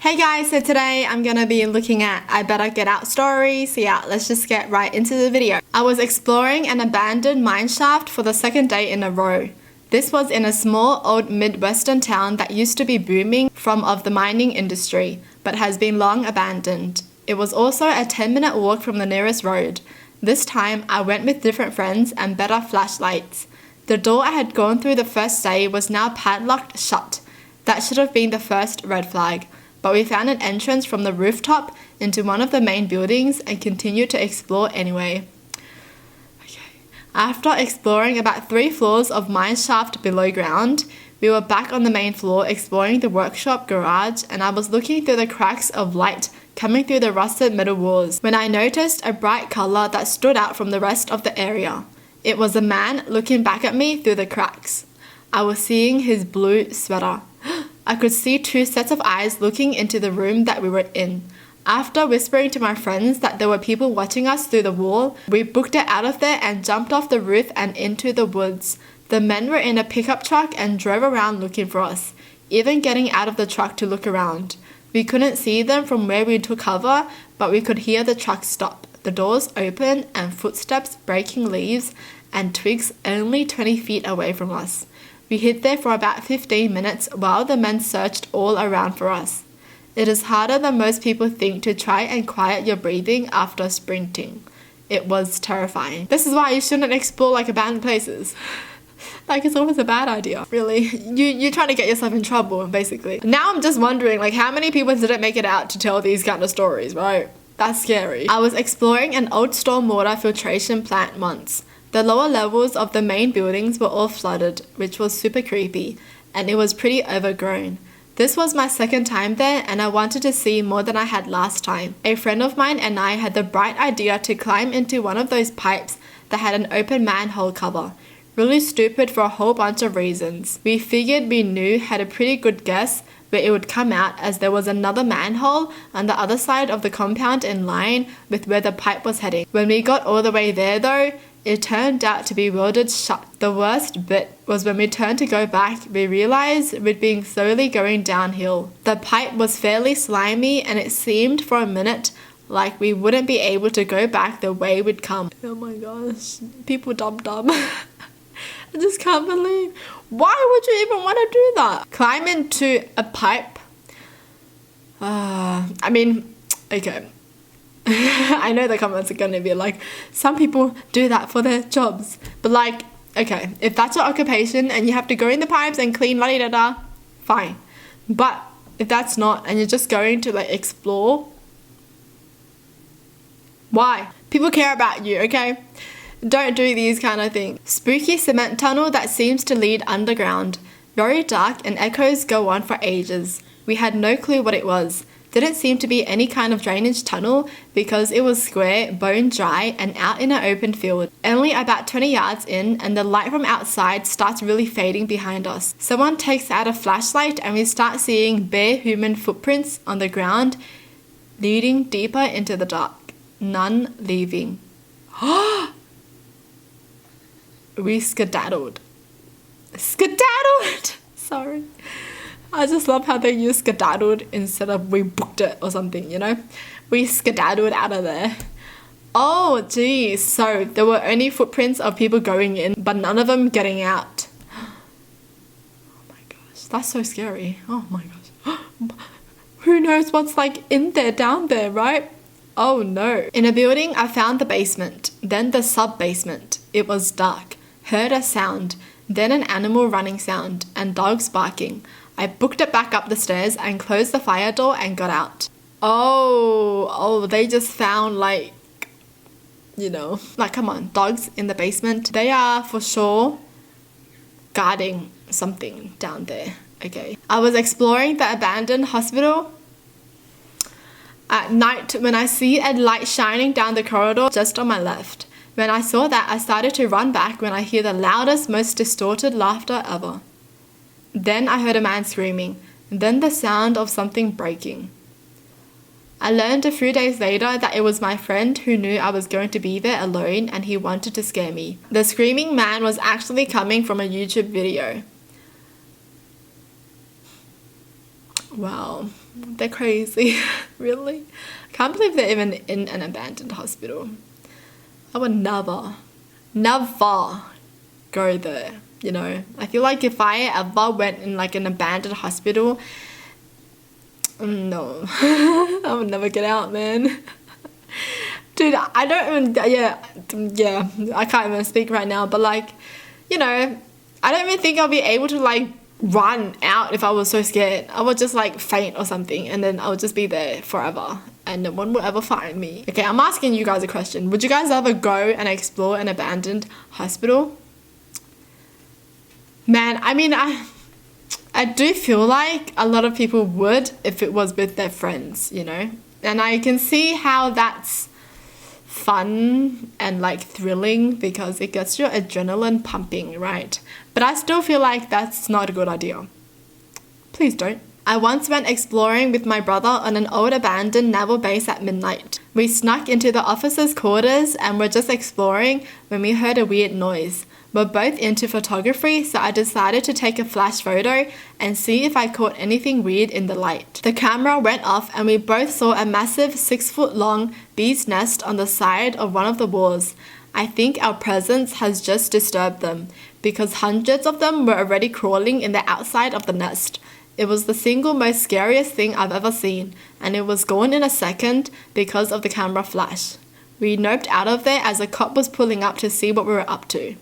Hey guys, so today I'm gonna be looking at I Better Get Out stories. So yeah, let's just get right into the video. I was exploring an abandoned mineshaft for the second day in a row. This was in a small old Midwestern town that used to be booming of the mining industry, but has been long abandoned. It was also a 10-minute walk from the nearest road. This time, I went with different friends and better flashlights. The door I had gone through the first day was now padlocked shut. That should have been the first red flag. But we found an entrance from the rooftop into one of the main buildings and continued to explore anyway. After exploring about 3 floors of mineshaft below ground, we were back on the main floor exploring the workshop garage, and I was looking through the cracks of light coming through the rusted metal walls when I noticed a bright color that stood out from the rest of the area. It was a man looking back at me through the cracks. I was seeing his blue sweater. I could see 2 sets of eyes looking into the room that we were in. After whispering to my friends that there were people watching us through the wall, we booked it out of there and jumped off the roof and into the woods. The men were in a pickup truck and drove around looking for us, even getting out of the truck to look around. We couldn't see them from where we took cover, but we could hear the truck stop, the doors open, and footsteps breaking leaves and twigs only 20 feet away from us. We hid there for about 15 minutes while the men searched all around for us. It is harder than most people think to try and quiet your breathing after sprinting. It was terrifying. This is why you shouldn't explore abandoned places. It's always a bad idea. Really, you're trying to get yourself in trouble, basically. Now I'm just wondering, how many people didn't make it out to tell these kind of stories, right? That's scary. I was exploring an old stormwater filtration plant once. The lower levels of the main buildings were all flooded, which was super creepy, and it was pretty overgrown. This was my second time there, and I wanted to see more than I had last time. A friend of mine and I had the bright idea to climb into one of those pipes that had an open manhole cover. Really stupid for a whole bunch of reasons. We figured we had a pretty good guess where it would come out, as there was another manhole on the other side of the compound in line with where the pipe was heading. When we got all the way there though, it turned out to be welded shut. The worst bit was when we turned to go back, we realized we'd been slowly going downhill. The pipe was fairly slimy, and it seemed for a minute like we wouldn't be able to go back the way we'd come. Oh my gosh, people dumb. I just can't believe. Why would you even want to do that? Climb into a pipe? Okay. I know the comments are going to be some people do that for their jobs. But okay, if that's your occupation and you have to go in the pipes and clean la-di-da-da, fine. But if that's not, and you're just going to explore, why? People care about you, okay? Don't do these kind of things. Spooky cement tunnel that seems to lead underground. Very dark, and echoes go on for ages. We had no clue what it was. Didn't seem to be any kind of drainage tunnel because it was square, bone dry, and out in an open field. Only about 20 yards in, and the light from outside starts really fading behind us. Someone takes out a flashlight and we start seeing bare human footprints on the ground, leading deeper into the dark. None leaving. We skedaddled. Skedaddled! Sorry. I just love how they use skedaddled instead of we booked it or something, We skedaddled out of there. Oh, geez. So there were only footprints of people going in, but none of them getting out. Oh my gosh. That's so scary. Oh my gosh. Who knows what's in there, down there, right? Oh no. In a building, I found the basement, then the sub-basement. It was dark. Heard a sound, then an animal running sound, and dogs barking. I booked it back up the stairs and closed the fire door and got out. Oh, they just found come on, dogs in the basement. They are for sure guarding something down there. Okay. I was exploring the abandoned hospital at night when I see a light shining down the corridor just on my left. When I saw that, I started to run back when I hear the loudest, most distorted laughter ever. Then I heard a man screaming, then the sound of something breaking. I learned a few days later that it was my friend who knew I was going to be there alone, and he wanted to scare me. The screaming man was actually coming from a YouTube video. Wow, They're crazy. Really? I can't believe they're even in an abandoned hospital. I would never go there, you know. I feel like if I ever went in like an abandoned hospital, no. I would never get out, man. Dude, I don't even, yeah, I can't even speak right now, but like, you know, I don't even think I'll be able to like run out if I was so scared. I would just like faint or something, and then I would just be there forever and no one will ever find me. Okay, I'm asking you guys a question. Would you guys ever go and explore an abandoned hospital? Man, I mean, I do feel like a lot of people would if it was with their friends, you know? And I can see how that's fun and like thrilling because it gets your adrenaline pumping, right? But I still feel like that's not a good idea. Please don't. I once went exploring with my brother on an old abandoned naval base at midnight. We snuck into the officers' quarters and were just exploring when we heard a weird noise. We're both into photography, so I decided to take a flash photo and see if I caught anything weird in the light. The camera went off and we both saw a massive 6-foot-long bee's nest on the side of one of the walls. I think our presence has just disturbed them, because hundreds of them were already crawling in the outside of the nest. It was the single most scariest thing I've ever seen, and it was gone in a second because of the camera flash. We noped out of there as a cop was pulling up to see what we were up to.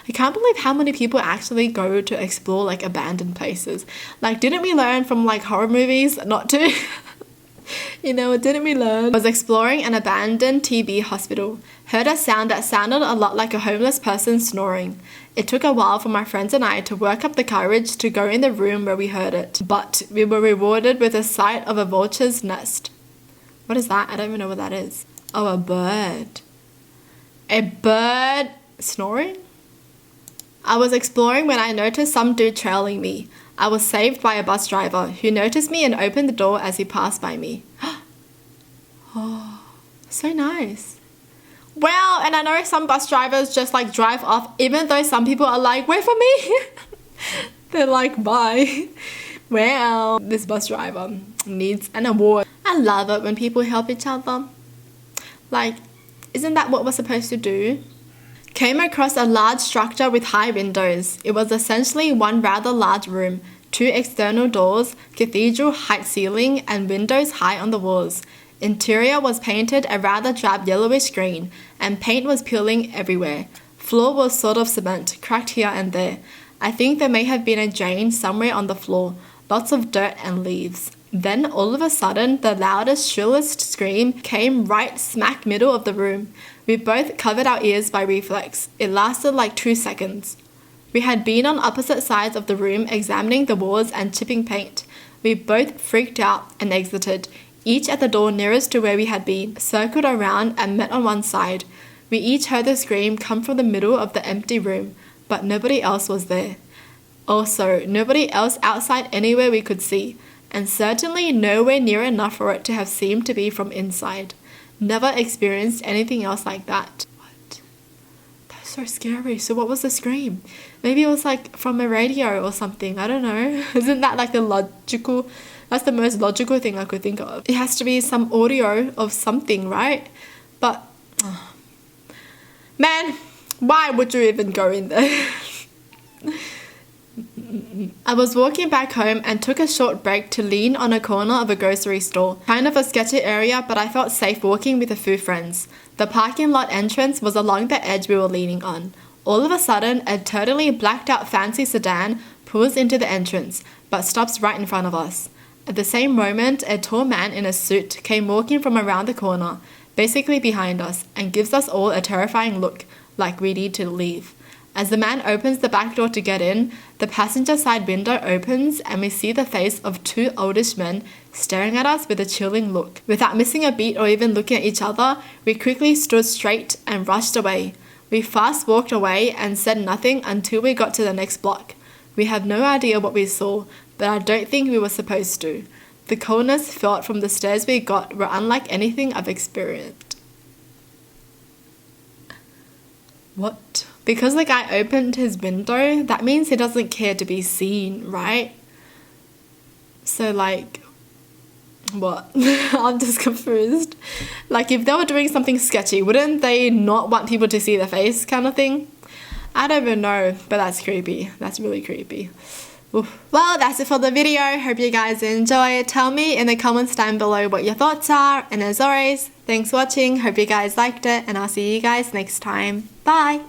I can't believe how many people actually go to explore like abandoned places. Like, didn't we learn from like horror movies not to? You know, didn't we learn? I was exploring an abandoned TB hospital. Heard a sound that sounded a lot like a homeless person snoring. It took a while for my friends and I to work up the courage to go in the room where we heard it. But we were rewarded with a sight of a vulture's nest. What is that? I don't even know what that is. Oh, a bird. A bird snoring? I was exploring when I noticed some dude trailing me. I was saved by a bus driver who noticed me and opened the door as he passed by me. Oh, so nice. Well, and I know some bus drivers just like drive off, even though some people are like, wait for me. They're like, bye. Well, this bus driver needs an award. I love it when people help each other. Like, isn't that what we're supposed to do? Came across a large structure with high windows. It was essentially one rather large room, 2 external doors, cathedral height ceiling, and windows high on the walls. Interior was painted a rather drab yellowish green, and paint was peeling everywhere. Floor was sort of cement, cracked here and there. I think there may have been a drain somewhere on the floor, lots of dirt and leaves. Then all of a sudden, the loudest, shrillest scream came right smack middle of the room. We both covered our ears by reflex. It lasted like 2 seconds. We had been on opposite sides of the room examining the walls and chipping paint. We both freaked out and exited, each at the door nearest to where we had been, circled around and met on one side. We each heard the scream come from the middle of the empty room, but nobody else was there. Also, nobody else outside anywhere we could see, and certainly nowhere near enough for it to have seemed to be from inside. Never experienced anything else like that. What? That's so scary. So what was the scream? Maybe it was like from a radio or something. I don't know. Isn't that like that's the most logical thing I could think of. It has to be some audio of something, right? But, man, why would you even go in there? I was walking back home and took a short break to lean on a corner of a grocery store. Kind of a sketchy area, but I felt safe walking with a few friends. The parking lot entrance was along the edge we were leaning on. All of a sudden, a totally blacked out fancy sedan pulls into the entrance, but stops right in front of us. At the same moment, a tall man in a suit came walking from around the corner, basically behind us, and gives us all a terrifying look, like we need to leave. As the man opens the back door to get in, the passenger side window opens and we see the face of 2 oldish men staring at us with a chilling look. Without missing a beat or even looking at each other, we quickly stood straight and rushed away. We fast walked away and said nothing until we got to the next block. We have no idea what we saw, but I don't think we were supposed to. The coldness felt from the stares we got were unlike anything I've experienced. What? Because the guy opened his window, that means he doesn't care to be seen, right? So like, what? I'm just confused. Like, if they were doing something sketchy, wouldn't they not want people to see their face kind of thing? I don't even know, but that's creepy. That's really creepy. Oof. Well, that's it for the video. Hope you guys enjoy. Tell me in the comments down below what your thoughts are. And as always, thanks for watching. Hope you guys liked it, and I'll see you guys next time. Bye!